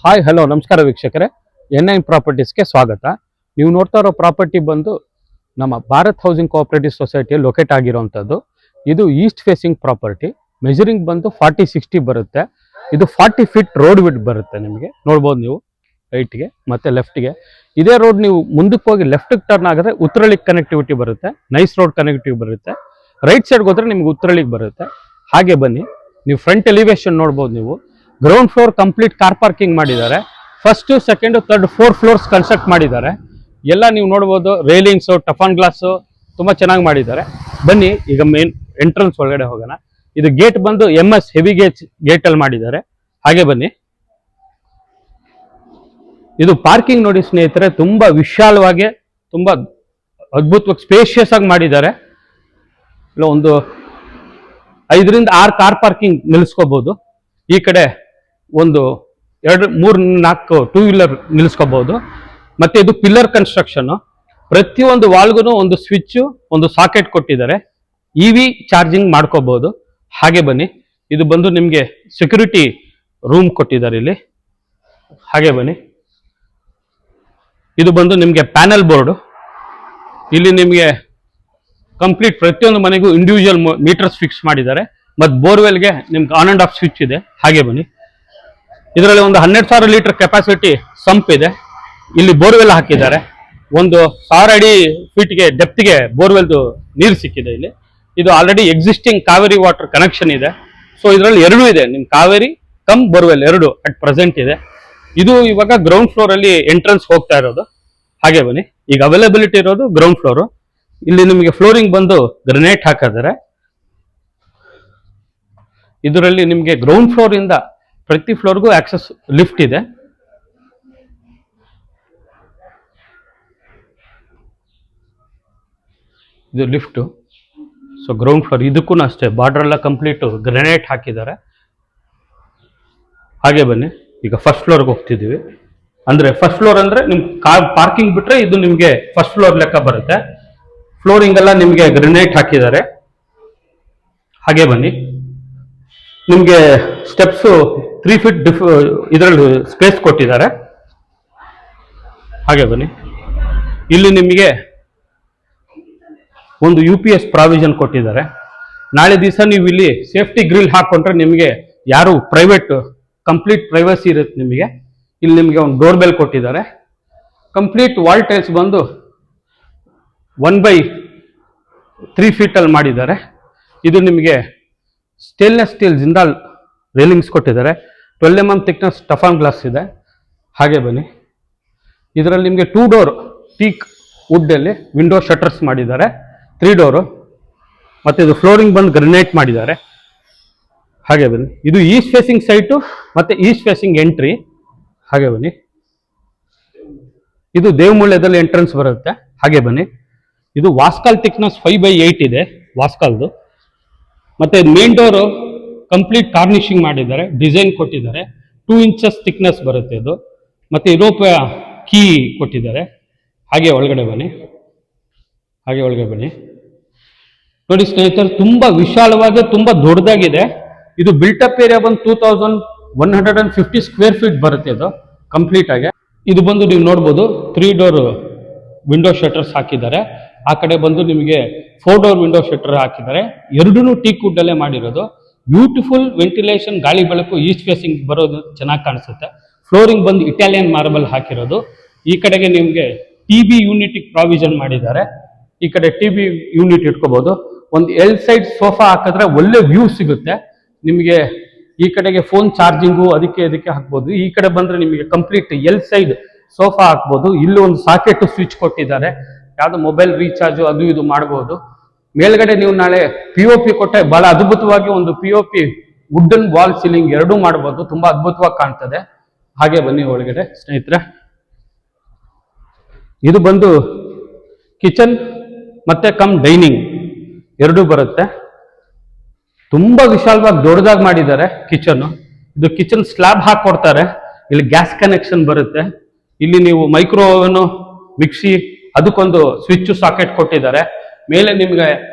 Hi hello ನಮಸ್ಕಾರ ವೀಕ್ಷಕರೇ, N9 ಪ್ರಾಪರ್ಟೀಸ್ಗೆ ಸ್ವಾಗತ. ನೀವು ನೋಡ್ತಾ ಇರೋ ಪ್ರಾಪರ್ಟಿ ಬಂದು ನಮ್ಮ ಭಾರತ್ ಹೌಸಿಂಗ್ ಕೋಆಪರೇಟಿವ್ ಸೊಸೈಟಿಯಲ್ಲಿ ಲೊಕೇಟ್ ಆಗಿರುವಂಥದ್ದು. ಇದು ಈಸ್ಟ್ ಫೇಸಿಂಗ್ ಪ್ರಾಪರ್ಟಿ. ಮೆಜರಿಂಗ್ ಬಂದು 40-60 ಬರುತ್ತೆ. ಇದು 40 ಫೀಟ್ ರೋಡ್ ವಿಡ್ತ್ ಬರುತ್ತೆ. ನಿಮಗೆ ನೋಡ್ಬೋದು ನೀವು ರೈಟ್ಗೆ ಮತ್ತು ಲೆಫ್ಟ್ಗೆ. ಇದೇ ರೋಡ್ ನೀವು ಮುಂದಕ್ಕೆ ಹೋಗಿ ಲೆಫ್ಟಿಗೆ ಟರ್ನ್ ಆಗಿದ್ರೆ ಉತ್ತರಳ್ಳಿಗೆ ಕನೆಕ್ಟಿವಿಟಿ ಬರುತ್ತೆ, ನೈಸ್ ರೋಡ್ ಕನೆಕ್ಟಿವಿಟಿ ಬರುತ್ತೆ. ರೈಟ್ ಸೈಡ್ಗೆ ಹೋದ್ರೆ ನಿಮ್ಗೆ ಉತ್ತರಳ್ಳಿಗೆ ಬರುತ್ತೆ. ಹಾಗೆ ಬನ್ನಿ, ನೀವು ಫ್ರಂಟ್ ಎಲಿವೇಶನ್ ನೋಡ್ಬೋದು. ನೀವು ground floor complete car parking ಮಾಡಿದ್ದಾರೆ. First, second, third, 4 floors construct ಮಾಡಿದ್ದಾರೆ. ಎಲ್ಲ ನೀವು ನೋಡ್ಬೋದು, ರೇಲಿಂಗ್ಸು, ಟಫಾನ್ ಗ್ಲಾಸು ತುಂಬ ಚೆನ್ನಾಗಿ ಮಾಡಿದ್ದಾರೆ. ಬನ್ನಿ ಈಗ ಮೇನ್ ಎಂಟ್ರೆನ್ಸ್ ಒಳಗಡೆ ಹೋಗೋಣ. ಇದು ಗೇಟ್ ಬಂದು MS ಹೆವಿ ಗೇಟಲ್ಲಿ ಮಾಡಿದ್ದಾರೆ. ಹಾಗೆ ಬನ್ನಿ. ಇದು ಪಾರ್ಕಿಂಗ್ ನೋಡಿ ಸ್ನೇಹಿತರೆ, ತುಂಬ ವಿಶಾಲವಾಗಿ, ತುಂಬ ಅದ್ಭುತವಾಗಿ ಸ್ಪೇಷಿಯಸ್ ಆಗಿ ಮಾಡಿದ್ದಾರೆ. ಇಲ್ಲ ಒಂದು 5ರಿಂದ 6 ಕಾರ್ ಪಾರ್ಕಿಂಗ್ ನಿಲ್ಲಿಸ್ಕೋಬಹುದು. ಈ ಕಡೆ ಒಂದು 2-3-4 ಟೂ ವೀಲರ್ ನಿಲ್ಲಿಸ್ಕೋಬಹುದು. ಮತ್ತೆ ಇದು ಪಿಲ್ಲರ್ ಕನ್ಸ್ಟ್ರಕ್ಷನ್. ಪ್ರತಿಯೊಂದು ವಾಲ್ಗೂ ಒಂದು ಸ್ವಿಚ್, ಒಂದು ಸಾಕೆಟ್ ಕೊಟ್ಟಿದ್ದಾರೆ. EV ಚಾರ್ಜಿಂಗ್ ಮಾಡ್ಕೋಬಹುದು. ಹಾಗೆ ಬನ್ನಿ, ಇದು ಬಂದು ನಿಮಗೆ ಸೆಕ್ಯೂರಿಟಿ ರೂಮ್ ಕೊಟ್ಟಿದ್ದಾರೆ ಇಲ್ಲಿ. ಹಾಗೆ ಬನ್ನಿ, ಇದು ಬಂದು ನಿಮಗೆ ಪ್ಯಾನಲ್ ಬೋರ್ಡ್. ಇಲ್ಲಿ ನಿಮಗೆ ಕಂಪ್ಲೀಟ್ ಪ್ರತಿಯೊಂದು ಮನೆಗೂ ಇಂಡಿವಿಜುವಲ್ ಮೀಟರ್ಸ್ ಫಿಕ್ಸ್ ಮಾಡಿದ್ದಾರೆ. ಮತ್ತು ಬೋರ್ವೆಲ್ಗೆ ನಿಮ್ಗೆ ಆನ್ ಅಂಡ್ ಆಫ್ ಸ್ವಿಚ್ ಇದೆ. ಹಾಗೆ ಬನ್ನಿ, ಇದರಲ್ಲಿ ಒಂದು 12,000 ಲೀಟರ್ ಕೆಪಾಸಿಟಿ ಸಂಪ್ ಇದೆ. ಇಲ್ಲಿ ಬೋರ್ವೆಲ್ ಹಾಕಿದ್ದಾರೆ. ಒಂದು 1000 ಅಡಿ ಫೀಟ್ಗೆ ಡೆಪ್ತ್ಗೆ ಬೋರ್ವೆಲ್ದು ನೀರು ಸಿಕ್ಕಿದೆ ಇಲ್ಲಿ. ಇದು already existing Kaveri water connection ಇದೆ. ಸೊ ಇದರಲ್ಲಿ 2 ಇದೆ, ನಿಮ್ Kaveri come borewell 2 at present ಇದೆ. ಇದು ಇವಾಗ ಗ್ರೌಂಡ್ ಫ್ಲೋರ್ ಅಲ್ಲಿ ಎಂಟ್ರೆನ್ಸ್ ಹೋಗ್ತಾ ಇರೋದು. ಹಾಗೆ ಬನ್ನಿ, ಈಗ ಅವೈಲಬಿಲಿಟಿ ಇರೋದು ಗ್ರೌಂಡ್ ಫ್ಲೋರು. ಇಲ್ಲಿ ನಿಮಗೆ ಫ್ಲೋರಿಂಗ್ ಬಂದು ಗ್ರನೇಟ್ ಹಾಕಿದ್ದಾರೆ. ಇದರಲ್ಲಿ ನಿಮಗೆ ಗ್ರೌಂಡ್ ಫ್ಲೋರ್ ಇಂದ ಪ್ರತಿ ಫ್ಲೋರ್ಗೂ ಆಕ್ಸೆಸ್ ಲಿಫ್ಟ್ ಇದೆ. ಇದು ಲಿಫ್ಟು. ಸೊ ಗ್ರೌಂಡ್ ಫ್ಲೋರ್ ಇದಕ್ಕೂ ಅಷ್ಟೇ ಬಾರ್ಡರ್ ಎಲ್ಲ ಕಂಪ್ಲೀಟ್ ಗ್ರನೇಟ್ ಹಾಕಿದ್ದಾರೆ. ಹಾಗೆ ಬನ್ನಿ, ಈಗ ಫಸ್ಟ್ ಫ್ಲೋರ್ಗೆ ಹೋಗ್ತಿದ್ದೀವಿ. ಅಂದ್ರೆ ಫಸ್ಟ್ ಫ್ಲೋರ್ ಅಂದ್ರೆ ನಿಮ್ ಕಾರ್ ಪಾರ್ಕಿಂಗ್ ಬಿಟ್ರೆ ಇದು ನಿಮ್ಗೆ ಫಸ್ಟ್ ಫ್ಲೋರ್ ಲೆಕ್ಕ ಬರುತ್ತೆ. ಫ್ಲೋರಿಂಗ್ ಎಲ್ಲ ನಿಮ್ಗೆ ಗ್ರನೇಟ್ ಹಾಕಿದ್ದಾರೆ. ಹಾಗೆ ಬನ್ನಿ, ನಿಮ್ಗೆ ಸ್ಟೆಪ್ಸ್ 3 ಫೀಟ್ ಇದರಲ್ಲಿ ಸ್ಪೇಸ್ ಕೊಟ್ಟಿದ್ದಾರೆ. ಹಾಗೆ ಬನ್ನಿ, ಇಲ್ಲಿ ನಿಮಗೆ ಒಂದು UPS ಪ್ರಾವಿಷನ್ ಕೊಟ್ಟಿದ್ದಾರೆ. ನಾಳೆ ದಿವಸ ನೀವು ಇಲ್ಲಿ ಸೇಫ್ಟಿ ಗ್ರಿಲ್ ಹಾಕೊಂಡ್ರೆ ನಿಮಗೆ ಯಾರು ಪ್ರೈವೇಟ್ ಕಂಪ್ಲೀಟ್ ಪ್ರೈವಸಿ ಇರುತ್ತೆ ನಿಮಗೆ. ಇಲ್ಲಿ ನಿಮಗೆ ಒಂದು ಡೋರ್ ಬೆಲ್ ಕೊಟ್ಟಿದ್ದಾರೆ. ಕಂಪ್ಲೀಟ್ ವಾಲ್ ಟೈಲ್ಸ್ ಬಂದು 1/3 ಫೀಟಲ್ಲಿ ಮಾಡಿದ್ದಾರೆ. ಇದು ನಿಮಗೆ ಸ್ಟೇನ್ಲೆಸ್ ಸ್ಟೀಲ್ ಜಿಂದಾಲ್ ರೇಲಿಂಗ್ಸ್ ಕೊಟ್ಟಿದ್ದಾರೆ. 12 mm ಥಿಕ್ನೆಸ್ ಟಫಾನ್ ಗ್ಲಾಸ್ ಇದೆ. ಹಾಗೆ ಬನ್ನಿ, ಇದರಲ್ಲಿ ನಿಮಗೆ 2 ಡೋರ್ ಟೀಕ್ ವುಡ್ ಅಲ್ಲಿ ವಿಂಡೋ ಶಟರ್ಸ್ ಮಾಡಿದ್ದಾರೆ. 3 ಡೋರು. ಮತ್ತೆ ಇದು ಫ್ಲೋರಿಂಗ್ ಬಂದು ಗ್ರನೇಟ್ ಮಾಡಿದ್ದಾರೆ. ಹಾಗೆ ಬನ್ನಿ, ಇದು ಈಸ್ಟ್ ಫೇಸಿಂಗ್ ಸೈಟು ಮತ್ತೆ ಈಸ್ಟ್ ಫೇಸಿಂಗ್ ಎಂಟ್ರಿ. ಹಾಗೆ ಬನ್ನಿ, ಇದು ದೇವಮೂಳ್ಯದಲ್ಲಿ ಎಂಟ್ರೆನ್ಸ್ ಬರುತ್ತೆ. ಹಾಗೆ ಬನ್ನಿ, ಇದು ವಾಸ್ಕಾಲ್ ಥಿಕ್ನೆಸ್ 5/8 ಇದೆ ವಾಸ್ಕಾಲ್ದು. ಮತ್ತೆ ಮೇನ್ ಡೋರು ಕಂಪ್ಲೀಟ್ ಕಾರ್ನಿಶಿಂಗ್ ಮಾಡಿದ್ದಾರೆ, ಡಿಸೈನ್ ಕೊಟ್ಟಿದ್ದಾರೆ. 2 ಇಂಚಸ್ ಥಿಕ್ನೆಸ್ ಬರುತ್ತೆ ಇದು. ಮತ್ತೆ ಯುರೋಪಿಯ ಕೀ ಕೊಟ್ಟಿದ್ದಾರೆ. ಹಾಗೆ ಒಳಗಡೆ ಬನ್ನಿ, ಹಾಗೆ ಒಳಗಡೆ ಬನ್ನಿ. ನೋಡಿ ಸ್ನೇಹಿತರೆ, ತುಂಬಾ ವಿಶಾಲವಾಗಿ ತುಂಬಾ ದೊಡ್ಡದಾಗಿದೆ. ಇದು ಬಿಲ್ಟಪ್ ಏರಿಯಾ ಬಂದು 2150 ಸ್ಕ್ವೇರ್ ಫೀಟ್ ಬರುತ್ತೆ ಇದು ಕಂಪ್ಲೀಟ್ ಆಗಿ. ಇದು ಬಂದು ನೀವು ನೋಡ್ಬೋದು 3 ಡೋರ್ ವಿಂಡೋ ಶಟರ್ಸ್ ಹಾಕಿದ್ದಾರೆ. ಆ ಕಡೆ ಬಂದು ನಿಮಗೆ 4 ಡೋರ್ ವಿಂಡೋ ಶಟರ್ ಹಾಕಿದ್ದಾರೆ. 2 ಟೀಕ್ ವುಡ್ ಅಲ್ಲೇ ಮಾಡಿರೋದು. ಬ್ಯೂಟಿಫುಲ್ ವೆಂಟಿಲೇಷನ್, ಗಾಳಿ ಬೆಳಕು ಈಸ್ಟ್ ಫೇಸಿಂಗ್ ಬರೋದು ಚೆನ್ನಾಗಿ ಕಾಣಿಸುತ್ತೆ. ಫ್ಲೋರಿಂಗ್ ಬಂದು ಇಟಾಲಿಯನ್ ಮಾರ್ಬಲ್ ಹಾಕಿರೋದು. ಈ ಕಡೆಗೆ ನಿಮಗೆ TB ಯೂನಿಟ್ ಪ್ರಾವಿಷನ್ ಮಾಡಿದ್ದಾರೆ. ಈ ಕಡೆ TB ಯೂನಿಟ್ ಇಟ್ಕೋಬಹುದು. ಒಂದು L ಸೈಡ್ ಸೋಫಾ ಹಾಕಿದ್ರೆ ಒಳ್ಳೆ ವ್ಯೂ ಸಿಗುತ್ತೆ ನಿಮಗೆ. ಈ ಕಡೆಗೆ ಫೋನ್ ಚಾರ್ಜಿಂಗು ಅದಕ್ಕೆ ಹಾಕ್ಬೋದು. ಈ ಕಡೆ ಬಂದ್ರೆ ನಿಮಗೆ ಕಂಪ್ಲೀಟ್ L ಸೈಡ್ ಸೋಫಾ ಹಾಕ್ಬೋದು. ಇಲ್ಲಿ ಒಂದು ಸಾಕೆಟ್ ಸ್ವಿಚ್ ಕೊಟ್ಟಿದ್ದಾರೆ, ಯಾವ್ದು ಮೊಬೈಲ್ ರೀಚಾರ್ಜ್ ಅದು ಇದು ಮಾಡಬಹುದು. ಮೇಲ್ಗಡೆ ನೀವು ನಾಳೆ POP ಕೊಟ್ಟೆ ಬಹಳ ಅದ್ಭುತವಾಗಿ ಒಂದು POP ವುಡನ್ ವಾಲ್ ಸೀಲಿಂಗ್ 2 ಮಾಡಬಹುದು. ತುಂಬಾ ಅದ್ಭುತವಾಗಿ ಕಾಣ್ತದೆ. ಹಾಗೆ ಬನ್ನಿ ಒಳಗಡೆ ಸ್ನೇಹಿತರೆ, ಇದು ಬಂದು ಕಿಚನ್ ಮತ್ತೆ ಕಮ್ ಡೈನಿಂಗ್ 2 ಬರುತ್ತೆ. ತುಂಬಾ ವಿಶಾಲವಾಗಿ ದೊಡ್ಡದಾಗಿ ಮಾಡಿದ್ದಾರೆ ಕಿಚನ್. ಇದು ಕಿಚನ್ ಸ್ಲ್ಯಾಬ್ ಹಾಕೊಡ್ತಾರೆ. ಇಲ್ಲಿ ಗ್ಯಾಸ್ ಕನೆಕ್ಷನ್ ಬರುತ್ತೆ. ಇಲ್ಲಿ ನೀವು ಮೈಕ್ರೋ ಓವನ್, ಮಿಕ್ಸಿ ಅದಕ್ಕೊಂದು ಸ್ವಿಚ್ ಸಾಕೆಟ್ ಕೊಟ್ಟಿದ್ದಾರೆ. ಮೇಲೆ ನಿಮ್ಗೆ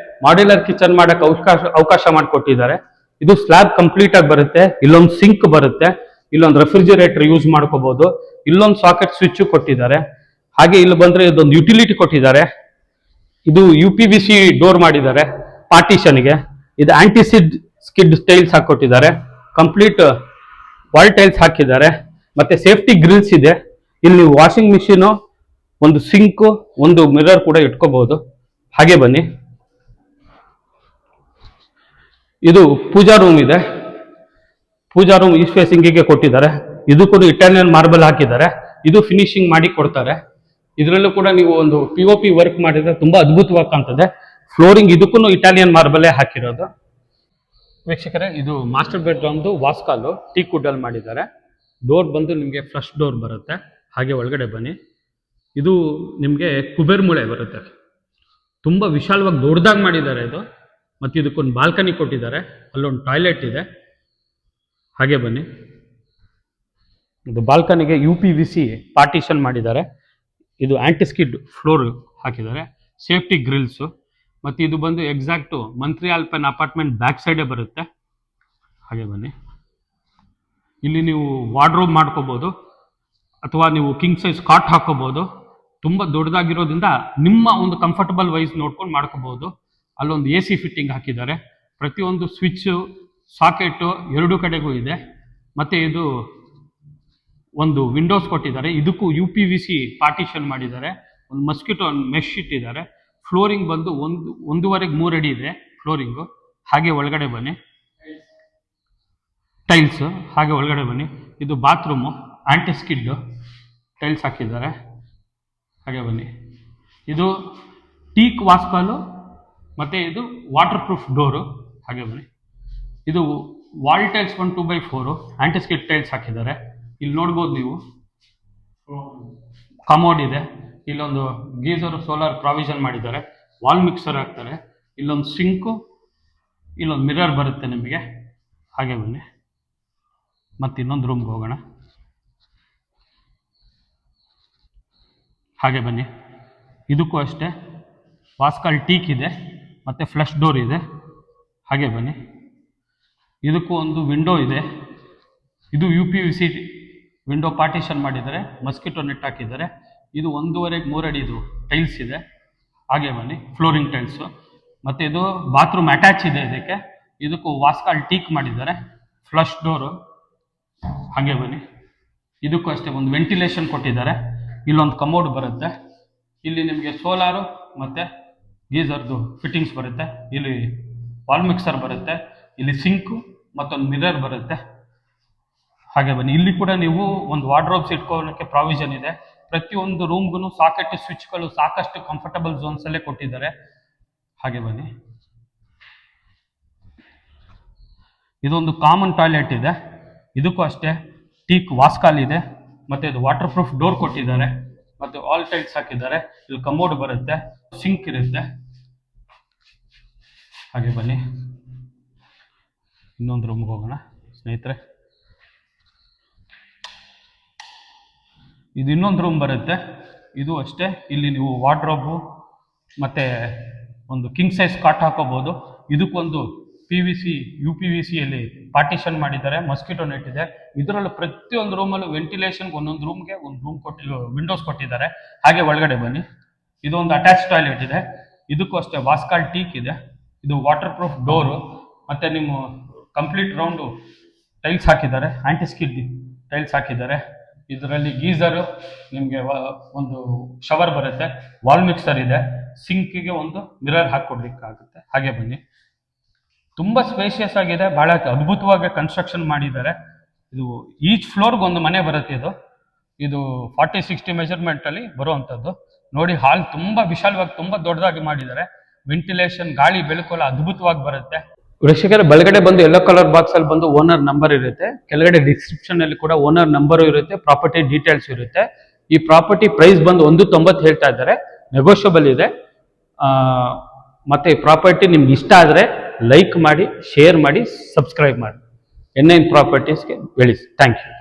ಮಾಡ್ಯುಲರ್ ಕಿಚನ್ ಮಾಡಕ್ಕೆ ಅವಕಾಶ ಮಾಡಿಕೊಟ್ಟಿದ್ದಾರೆ. ಇದು ಸ್ಲ್ಯಾಬ್ ಕಂಪ್ಲೀಟ್ ಆಗಿ ಬರುತ್ತೆ. ಇಲ್ಲೊಂದು ಸಿಂಕ್ ಬರುತ್ತೆ. ಇಲ್ಲೊಂದು ರೆಫ್ರಿಜರೇಟರ್ ಯೂಸ್ ಮಾಡ್ಕೋಬಹುದು. ಇಲ್ಲೊಂದು ಸಾಕೆಟ್ ಸ್ವಿಚ್ ಕೊಟ್ಟಿದ್ದಾರೆ. ಹಾಗೆ ಇಲ್ಲಿ ಬಂದ್ರೆ ಇದೊಂದು ಯುಟಿಲಿಟಿ ಕೊಟ್ಟಿದ್ದಾರೆ. ಇದು UPVC ಡೋರ್ ಮಾಡಿದ್ದಾರೆ ಪಾರ್ಟಿಷನ್ಗೆ. ಇದು ಸ್ಕಿಡ್ ಟೈಲ್ಸ್ ಹಾಕೊಟ್ಟಿದ್ದಾರೆ. ಕಂಪ್ಲೀಟ್ ವಾಲ್ ಟೈಲ್ಸ್ ಹಾಕಿದ್ದಾರೆ. ಮತ್ತೆ ಸೇಫ್ಟಿ ಗ್ರಿಲ್ಸ್ ಇದೆ. ಇಲ್ಲಿ ವಾಷಿಂಗ್ ಮಿಷಿನ್, ಒಂದು ಸಿಂಕ್, ಒಂದು ಮಿರರ್ ಕೂಡ ಇಟ್ಕೋಬಹುದು. ಹಾಗೆ ಬನ್ನಿ, ಇದು ಪೂಜಾ ರೂಮ್ ಇದೆ. ಪೂಜಾ ರೂಮ್ ಈಸ್ಟ್ ಫೇಸಿಂಗಿಗೆ ಕೊಟ್ಟಿದ್ದಾರೆ. ಇದಕ್ಕೂ ಇಟಾಲಿಯನ್ ಮಾರ್ಬಲ್ ಹಾಕಿದ್ದಾರೆ. ಇದು ಫಿನಿಶಿಂಗ್ ಮಾಡಿ ಕೊಡ್ತಾರೆ. ಇದರಲ್ಲೂ ಕೂಡ ನೀವು ಒಂದು POP ವರ್ಕ್ ಮಾಡಿದ್ರೆ ತುಂಬಾ ಅದ್ಭುತವಾಗಿ ಕಾಣ್ತದೆ. ಫ್ಲೋರಿಂಗ್ ಇದಕ್ಕೂ ಇಟಾಲಿಯನ್ ಮಾರ್ಬಲೇ ಹಾಕಿರೋದು. ವೀಕ್ಷಕರೇ, ಇದು ಮಾಸ್ಟರ್ ಬೆಡ್ರೂಮ್ದು ವಾಸ್ಕಾಲು ಟೀಕ್ ವುಡ್ ಅಲ್ಲಿ ಮಾಡಿದ್ದಾರೆ. ಡೋರ್ ಬಂದು ನಿಮಗೆ ಫ್ಲಶ್ ಡೋರ್ ಬರುತ್ತೆ. ಹಾಗೆ ಒಳಗಡೆ ಬನ್ನಿ, ಇದು ನಿಮಗೆ ಕುಬೇರ್ ಮೂಳೆ ಬರುತ್ತೆ. ತುಂಬ ವಿಶಾಲವಾಗಿ ದೊಡ್ಡದಾಗಿ ಮಾಡಿದ್ದಾರೆ ಇದು. ಮತ್ತು ಇದಕ್ಕೊಂದು ಬಾಲ್ಕನಿ ಕೊಟ್ಟಿದ್ದಾರೆ. ಅಲ್ಲೊಂದು ಟಾಯ್ಲೆಟ್ ಇದೆ. ಹಾಗೆ ಬನ್ನಿ, ಇದು ಬಾಲ್ಕನಿಗೆ UPVC ಪಾರ್ಟಿಷನ್ ಮಾಡಿದ್ದಾರೆ. ಇದು ಸ್ಕಿಡ್ ಫ್ಲೋರ್ ಹಾಕಿದ್ದಾರೆ. ಸೇಫ್ಟಿ ಗ್ರಿಲ್ಸು. ಮತ್ತು ಇದು ಬಂದು ಎಕ್ಸಾಕ್ಟು ಮಂತ್ರಿ ಆಲ್ಪನ್ ಅಪಾರ್ಟ್ಮೆಂಟ್ ಬ್ಯಾಕ್ ಸೈಡೇ ಬರುತ್ತೆ. ಹಾಗೆ ಬನ್ನಿ, ಇಲ್ಲಿ ನೀವು ವಾರ್ಡ್ರೋಬ್ ಮಾಡ್ಕೋಬೋದು ಅಥವಾ ನೀವು ಕಿಂಗ್ ಸೈಜ್ ಕಾಟ್ ಹಾಕೋಬಹುದು. ತುಂಬ ದೊಡ್ಡದಾಗಿರೋದ್ರಿಂದ ನಿಮ್ಮ ಒಂದು ಕಂಫರ್ಟಬಲ್ ವೈಸ್ ನೋಡ್ಕೊಂಡು ಮಾಡ್ಕೋಬಹುದು. ಅಲ್ಲೊಂದು AC ಫಿಟ್ಟಿಂಗ್ ಹಾಕಿದ್ದಾರೆ. ಪ್ರತಿಯೊಂದು ಸ್ವಿಚ್ ಸಾಕೆಟು ಎರಡೂ ಕಡೆಗೂ ಇದೆ. ಮತ್ತು ಇದು ಒಂದು ವಿಂಡೋಸ್ ಕೊಟ್ಟಿದ್ದಾರೆ. ಇದಕ್ಕೂ UPVC ಪಾರ್ಟಿಷನ್ ಮಾಡಿದ್ದಾರೆ. ಒಂದು ಮಸ್ಕಿಟೋ ಮೆಶ್ ಇಟ್ಟಿದ್ದಾರೆ. ಫ್ಲೋರಿಂಗ್ ಬಂದು 1.5-3 ಅಡಿ ಇದೆ ಫ್ಲೋರಿಂಗು. ಹಾಗೆ ಒಳಗಡೆ ಬನ್ನಿ, ಟೈಲ್ಸ್. ಹಾಗೆ ಒಳಗಡೆ ಬನ್ನಿ, ಇದು ಬಾತ್ರೂಮು ಸ್ಕಿಡ್ ಟೈಲ್ಸ್ ಹಾಕಿದ್ದಾರೆ. ಹಾಗೆ ಬನ್ನಿ, ಇದು ಟೀಕ್ ವಾಸ್ಕಾಲು ಮತ್ತು ಇದು ವಾಟರ್ ಪ್ರೂಫ್ ಡೋರು. ಹಾಗೆ ಬನ್ನಿ, ಇದು wall tiles 2x4 skid tiles ಹಾಕಿದ್ದಾರೆ. ಇಲ್ಲಿ ನೋಡ್ಬೋದು ನೀವು, ಕಮೋಡ್ ಇದೆ. ಇಲ್ಲೊಂದು ಗೀಸರು ಸೋಲಾರ್ ಪ್ರಾವಿಷನ್ ಮಾಡಿದ್ದಾರೆ. ವಾಲ್ ಮಿಕ್ಸರ್ ಹಾಕ್ತಾರೆ. ಇಲ್ಲೊಂದು ಸಿಂಕು, ಇಲ್ಲೊಂದು ಮಿರರ್ ಬರುತ್ತೆ ನಿಮಗೆ. ಹಾಗೆ ಬನ್ನಿ, ಮತ್ತು ಇನ್ನೊಂದು ರೂಮ್ಗೆ ಹೋಗೋಣ. ಹಾಗೆ ಬನ್ನಿ, ಇದಕ್ಕೂ ಅಷ್ಟೇ ವಾಸ್ಕಾಲ್ ಟೀಕ್ ಇದೆ ಮತ್ತು ಫ್ಲಶ್ ಡೋರ್ ಇದೆ. ಹಾಗೆ ಬನ್ನಿ, ಇದಕ್ಕೂ ಒಂದು ವಿಂಡೋ ಇದೆ. ಇದು UPVC ವಿಂಡೋ ಪಾರ್ಟಿಷನ್ ಮಾಡಿದ್ದಾರೆ. ಮಸ್ಕಿಟೋ ನೆಟ್ ಹಾಕಿದ್ದಾರೆ. ಇದು 1.5-3 ಅಡಿದು ಟೈಲ್ಸ್ ಇದೆ. ಹಾಗೆ ಬನ್ನಿ, ಫ್ಲೋರಿಂಗ್ ಟೈಲ್ಸು. ಮತ್ತು ಇದು ಬಾತ್ರೂಮ್ ಅಟ್ಯಾಚ್ ಇದೆ ಇದಕ್ಕೆ. ಇದಕ್ಕೂ ವಾಸ್ಕಾಲ್ ಟೀಕ್ ಮಾಡಿದ್ದಾರೆ. Flush door. ಹಾಗೆ ಬನ್ನಿ, ಇದಕ್ಕೂ ಅಷ್ಟೇ ಒಂದು ವೆಂಟಿಲೇಷನ್ ಕೊಟ್ಟಿದ್ದಾರೆ. ಇಲ್ಲೊಂದು ಕಮೋಡ್ ಬರುತ್ತೆ. ಇಲ್ಲಿ ನಿಮಗೆ ಸೋಲಾರು ಮತ್ತು ಗೀಸರ್ದು ಫಿಟ್ಟಿಂಗ್ಸ್ ಬರುತ್ತೆ. ಇಲ್ಲಿ ವಾಲ್ ಮಿಕ್ಸರ್ ಬರುತ್ತೆ. ಇಲ್ಲಿ ಸಿಂಕು ಮತ್ತೊಂದು ಮಿರರ್ ಬರುತ್ತೆ. ಹಾಗೆ ಬನ್ನಿ, ಇಲ್ಲಿ ಕೂಡ ನೀವು ಒಂದು ವಾರ್ಡ್ರೋಬ್ಸ್ ಇಟ್ಕೊಳ್ಳೋಕ್ಕೆ ಪ್ರಾವಿಷನ್ ಇದೆ. ಪ್ರತಿಯೊಂದು ರೂಮ್ಗೂ ಸಾಕೆಟ್ ಸ್ವಿಚ್ಗಳು ಸಾಕಷ್ಟು ಕಂಫರ್ಟಬಲ್ ಝೋನ್ಸಲ್ಲೇ ಕೊಟ್ಟಿದ್ದಾರೆ. ಹಾಗೆ ಬನ್ನಿ, ಇದೊಂದು ಕಾಮನ್ ಟಾಯ್ಲೆಟ್ ಇದೆ. ಇದಕ್ಕೂ ಅಷ್ಟೇ ಟೀಕ್ ವಾಸ್ಕಾಲ್ ಇದೆ. ಮತ್ತು ಇದು ವಾಟರ್ ಪ್ರೂಫ್ ಡೋರ್ ಕೊಟ್ಟಿದ್ದಾರೆ. ಮತ್ತು ಆಲ್ ಟೈಲ್ಸ್ ಹಾಕಿದ್ದಾರೆ. ಇಲ್ಲಿ ಕಮೋಡ್ ಬರುತ್ತೆ, ಸಿಂಕ್ ಇರುತ್ತೆ. ಹಾಗೆ ಬನ್ನಿ, ಇನ್ನೊಂದು ರೂಮ್ಗೆ ಹೋಗೋಣ ಸ್ನೇಹಿತರೆ. ಇದು ಇನ್ನೊಂದು ರೂಮ್ ಬರುತ್ತೆ. ಇದು ಅಷ್ಟೇ, ಇಲ್ಲಿ ನೀವು ವಾರ್ಡ್ರೋಬು ಮತ್ತು ಒಂದು ಕಿಂಗ್ ಸೈಜ್ ಕಾಟ್ ಹಾಕೋಬೋದು. ಇದಕ್ಕೊಂದು UPVCಯಲ್ಲಿ ಪಾರ್ಟಿಷನ್ ಮಾಡಿದ್ದಾರೆ. ಮಸ್ಕಿಟೋ ನೆಟ್ ಇದೆ. ಇದರಲ್ಲೂ ಪ್ರತಿಯೊಂದು ರೂಮಲ್ಲೂ ವೆಂಟಿಲೇಷನ್ಗೆ ಒಂದೊಂದು ರೂಮ್ಗೆ ಒಂದು ರೂಮ್ ವಿಂಡೋಸ್ ಕೊಟ್ಟಿದ್ದಾರೆ. ಹಾಗೆ ಒಳಗಡೆ ಬನ್ನಿ, ಇದೊಂದು ಅಟ್ಯಾಚ್ ಟಾಯ್ಲೆಟ್ ಇದೆ. ಇದಕ್ಕೂ ಅಷ್ಟೇ ವಾಸ್ಕಾಲ್ ಟೀಕ್ ಇದೆ. ಇದು ವಾಟರ್ ಪ್ರೂಫ್ ಡೋರು. ಮತ್ತು ನಿಮ್ಮ ಕಂಪ್ಲೀಟ್ ರೌಂಡು ಟೈಲ್ಸ್ ಹಾಕಿದ್ದಾರೆ. ಸ್ಕಿಡ್ ಟೈಲ್ಸ್ ಹಾಕಿದ್ದಾರೆ. ಇದರಲ್ಲಿ ಗೀಸರು ನಿಮಗೆ ಒಂದು ಶವರ್ ಬರುತ್ತೆ. ವಾಲ್ ಮಿಕ್ಸರ್ ಇದೆ. ಸಿಂಕಿಗೆ ಒಂದು ಮಿರರ್ ಹಾಕ್ಕೊಡ್ಲಿಕ್ಕಾಗುತ್ತೆ. ಹಾಗೆ ಬನ್ನಿ, ತುಂಬ ಸ್ಪೇಷಿಯಸ್ ಆಗಿದೆ. ಭಾಳ ಅದ್ಭುತವಾಗಿ ಕನ್ಸ್ಟ್ರಕ್ಷನ್ ಮಾಡಿದ್ದಾರೆ. ಇದು ಈಚ್ ಫ್ಲೋರ್ಗೆ ಒಂದು ಮನೆ ಬರುತ್ತೆ. ಇದು 40-60 ಮೆಜರ್ಮೆಂಟಲ್ಲಿ ಬರುವಂಥದ್ದು. ನೋಡಿ, ಹಾಲ್ ತುಂಬ ವಿಶಾಲವಾಗಿ ತುಂಬ ದೊಡ್ಡದಾಗಿ ಮಾಡಿದ್ದಾರೆ. ವೆಂಟಿಲೇಷನ್, ಗಾಳಿ ಬೆಳಕು ಅದ್ಭುತವಾಗಿ ಬರುತ್ತೆ. ವೀಕ್ಷಕರೇ, ಬಲಗಡೆ ಬಂದು ಯೆಲ್ಲೋ ಕಲರ್ ಬಾಕ್ಸ್ ಅಲ್ಲಿ ಬಂದು ಓನರ್ ನಂಬರ್ ಇರುತ್ತೆ. ಕೆಳಗಡೆ ಡಿಸ್ಕ್ರಿಪ್ಷನ್ ಅಲ್ಲಿ ಕೂಡ ಓನರ್ ನಂಬರ್ ಇರುತ್ತೆ, ಪ್ರಾಪರ್ಟಿ ಡೀಟೇಲ್ಸ್ ಇರುತ್ತೆ. ಈ ಪ್ರಾಪರ್ಟಿ ಪ್ರೈಸ್ ಬಂದು 190 ಹೇಳ್ತಾ ಇದ್ದಾರೆ. ನೆಗೋಷಿಯಬಲ್ ಇದೆ. ಮತ್ತೆ ಈ ಪ್ರಾಪರ್ಟಿ ನಿಮ್ಗೆ ಇಷ್ಟ ಆದರೆ ಲೈಕ್ ಮಾಡಿ, ಶೇರ್ ಮಾಡಿ, ಸಬ್ಸ್ಕ್ರೈಬ್ ಮಾಡಿ. N9 ಪ್ರಾಪರ್ಟೀಸ್ಗೆ ಬೆಳೆಸಿ. Thank you.